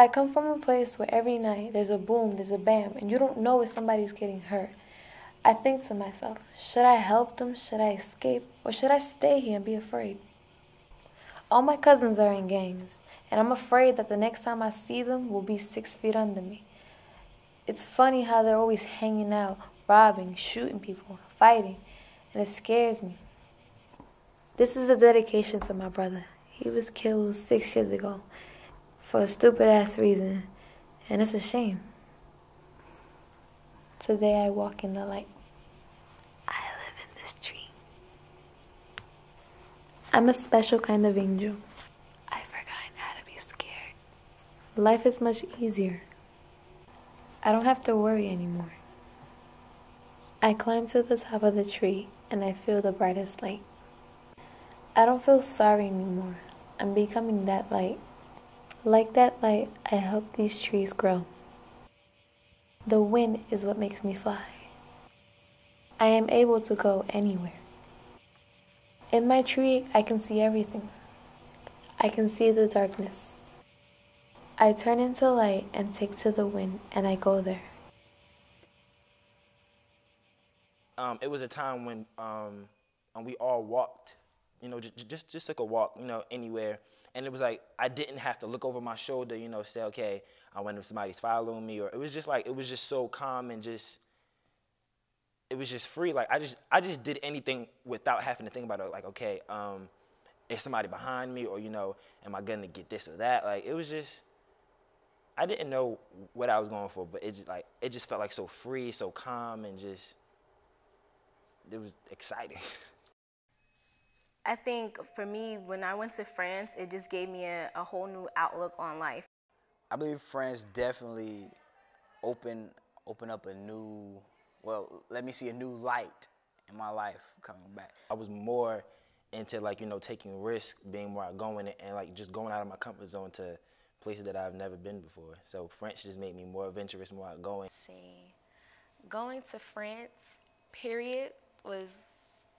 I come from a place where every night there's a boom, there's a bam, and you don't know if somebody's getting hurt. I think to myself, should I help them? Should I escape? Or should I stay here and be afraid? All my cousins are in gangs, and I'm afraid that the next time I see them will be 6 feet under me. It's funny how they're always hanging out, robbing, shooting people, fighting, and it scares me. This is a dedication to my brother. He was killed 6 years ago for a stupid-ass reason, and it's a shame. Today I walk in the light. I live in this tree. I'm a special kind of angel. I've forgotten how to be scared. Life is much easier. I don't have to worry anymore. I climb to the top of the tree and I feel the brightest light. I don't feel sorry anymore. I'm becoming that light. Like that light, I help these trees grow. The wind is what makes me fly. I am able to go anywhere. In my tree, I can see everything. I can see the darkness. I turn into light and take to the wind, and I go there. It was a time when we all walked, just took a walk, anywhere. And it was like I didn't have to look over my shoulder, say, okay, I wonder if somebody's following me, or it was just so calm and it was just free. Like I just did anything without having to think about it. Like, okay, is somebody behind me, or am I gonna get this or that? Like it was just, I didn't know what I was going for, but it just felt like so free, so calm, and it was exciting. I think for me, when I went to France, it just gave me a whole new outlook on life. I believe France definitely opened up a new, let me see a new light in my life coming back. I was more into taking risks, being more outgoing, and just going out of my comfort zone to places that I've never been before. So France just made me more adventurous, more outgoing. Going to France, period, was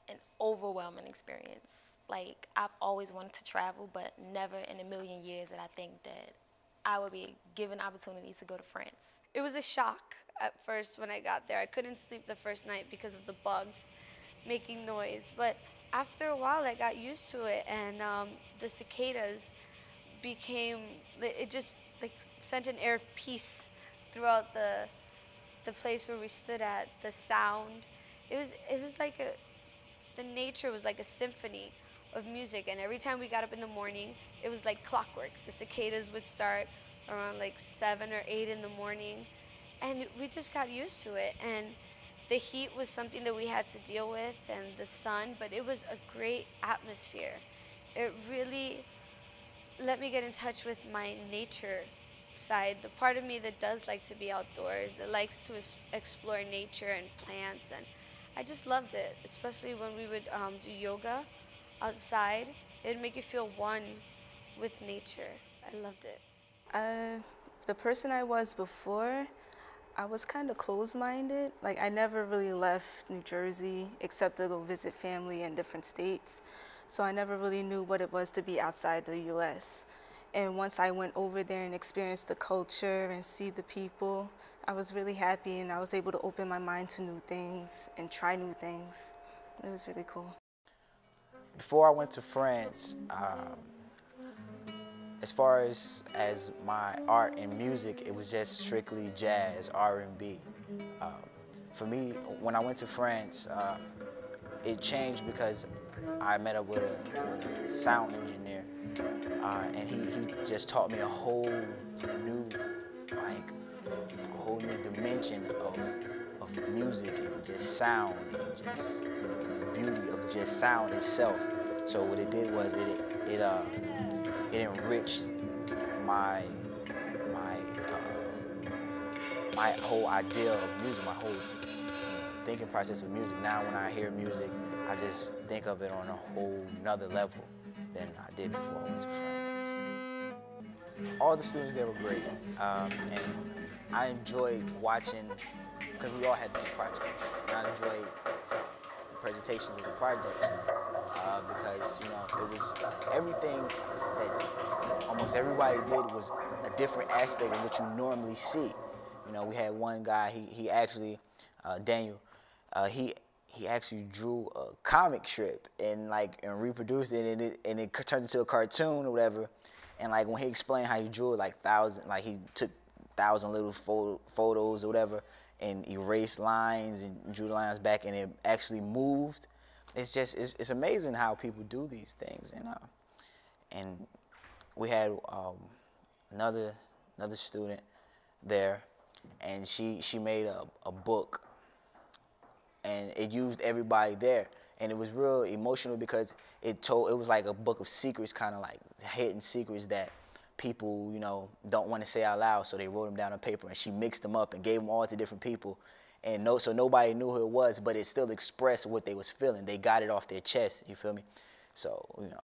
an overwhelming experience. Like, I've always wanted to travel, but never in a million years did I think that I would be given opportunity to go to France. It was a shock at first when I got there. I couldn't sleep the first night because of the bugs making noise. But after a while, I got used to it, and the cicadas it just sent an air of peace throughout the place where we stood at. The sound, it was like the nature was like a symphony of music, and every time we got up in the morning, it was like clockwork. The cicadas would start around 7 or 8 in the morning, and we just got used to it. And the heat was something that we had to deal with, and the sun, but it was a great atmosphere. It really let me get in touch with my nature side, the part of me that does like to be outdoors, that likes to explore nature and plants, and I just loved it, especially when we would do yoga outside. It'd make you feel one with nature. I loved it. The person I was before, I was kind of closed-minded. Like, I never really left New Jersey except to go visit family in different states. So I never really knew what it was to be outside the U.S. And once I went over there and experienced the culture and see the people, I was really happy, and I was able to open my mind to new things and try new things. It was really cool. Before I went to France, as far as my art and music, it was just strictly jazz, R&B. For me, when I went to France, it changed because I met up with a sound engineer, and he just taught me a whole new dimension of music and just sound and just the beauty of just sound itself. So what it did was it enriched my whole idea of music, my whole thinking process of music. Now when I hear music, I just think of it on a whole nother level than I did before I went to France. All the students there were great, and I enjoyed watching, because we all had big projects. I enjoyed the presentations of the projects because it was everything that almost everybody did was a different aspect of what you normally see. You know, we had one guy, he actually, Daniel, he actually drew a comic strip and reproduced it, and it turned into a cartoon or whatever. And like when he explained how he drew it, he took 1,000 little photos or whatever and erased lines and drew the lines back, and it actually moved. It's just, it's amazing how people do these things. And we had another student there, and she made a book, and it used everybody there, and it was real emotional because it was like a book of secrets, kind of like hidden secrets that people, you know, don't want to say out loud, so they wrote them down on paper, and she mixed them up and gave them all to different people, and so nobody knew who it was, but it still expressed what they was feeling. They got it off their chest, you feel me? So, you know.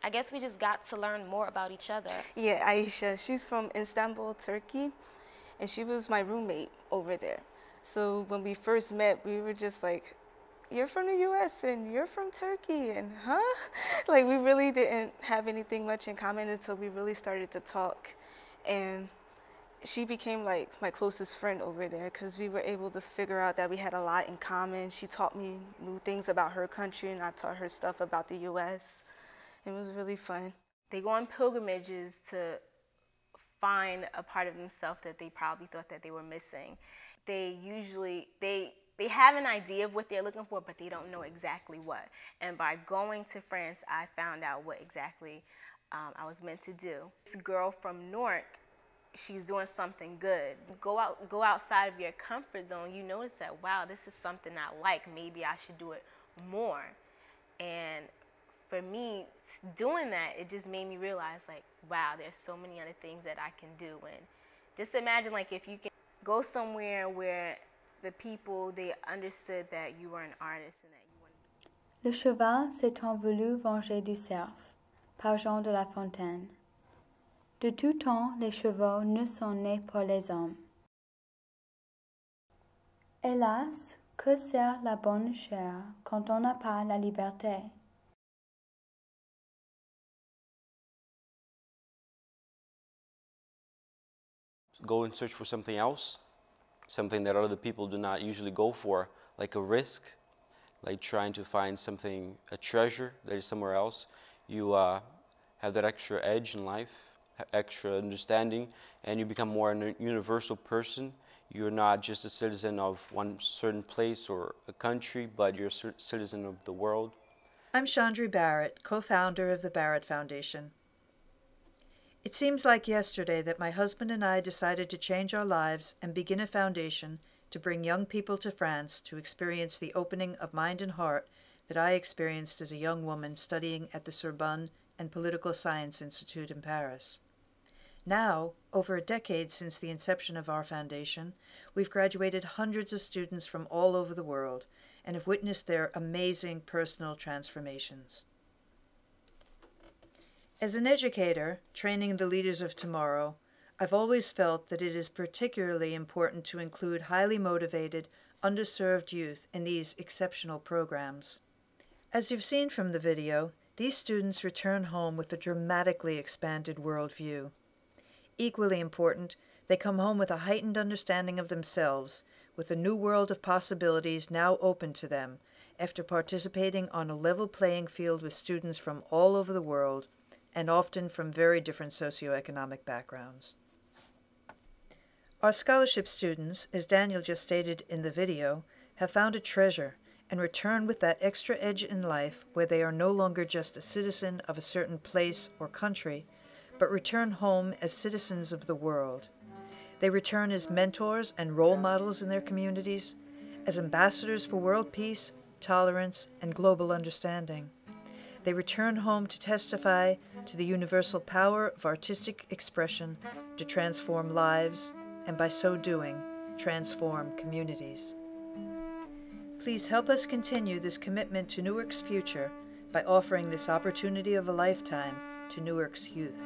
I guess we just got to learn more about each other. Yeah, Aisha, she's from Istanbul, Turkey, and she was my roommate over there. So when we first met, we were just like, you're from the US and you're from Turkey, and huh? Like, we really didn't have anything much in common until we really started to talk. And she became like my closest friend over there because we were able to figure out that we had a lot in common. She taught me new things about her country, and I taught her stuff about the US. It was really fun. They go on pilgrimages to find a part of themselves that they probably thought that they were missing. They usually, they have an idea of what they're looking for, but they don't know exactly what. And by going to France, I found out what exactly I was meant to do. This girl from Newark, she's doing something good. Go outside of your comfort zone. You notice that, wow, this is something I like. Maybe I should do it more. And for me, doing that, it just made me realize, like, wow, there's so many other things that I can do. And just imagine, like, if you can go somewhere where the people, they understood that you were an artist and that you were... Le cheval s'est envolu venger du cerf, par Jean de La Fontaine. De tout temps, les chevaux ne sont nés pour les hommes. Hélas, que sert la bonne chair quand on n'a pas la liberté? Go and search for something else, something that other people do not usually go for, like a risk, like trying to find something, a treasure that is somewhere else. You have that extra edge in life, extra understanding, and you become more a universal person. You're not just a citizen of one certain place or a country, but you're a citizen of the world. I'm Chandri Barat, co-founder of the Barat Foundation. It seems like yesterday that my husband and I decided to change our lives and begin a foundation to bring young people to France to experience the opening of mind and heart that I experienced as a young woman studying at the Sorbonne and Political Science Institute in Paris. Now, over a decade since the inception of our foundation, we've graduated hundreds of students from all over the world and have witnessed their amazing personal transformations. As an educator, training the leaders of tomorrow, I've always felt that it is particularly important to include highly motivated, underserved youth in these exceptional programs. As you've seen from the video, these students return home with a dramatically expanded worldview. Equally important, they come home with a heightened understanding of themselves, with a new world of possibilities now open to them after participating on a level playing field with students from all over the world, and often from very different socioeconomic backgrounds. Our scholarship students, as Daniel just stated in the video, have found a treasure and return with that extra edge in life where they are no longer just a citizen of a certain place or country, but return home as citizens of the world. They return as mentors and role models in their communities, as ambassadors for world peace, tolerance, and global understanding. They return home to testify to the universal power of artistic expression to transform lives, and by so doing, transform communities. Please help us continue this commitment to Newark's future by offering this opportunity of a lifetime to Newark's youth.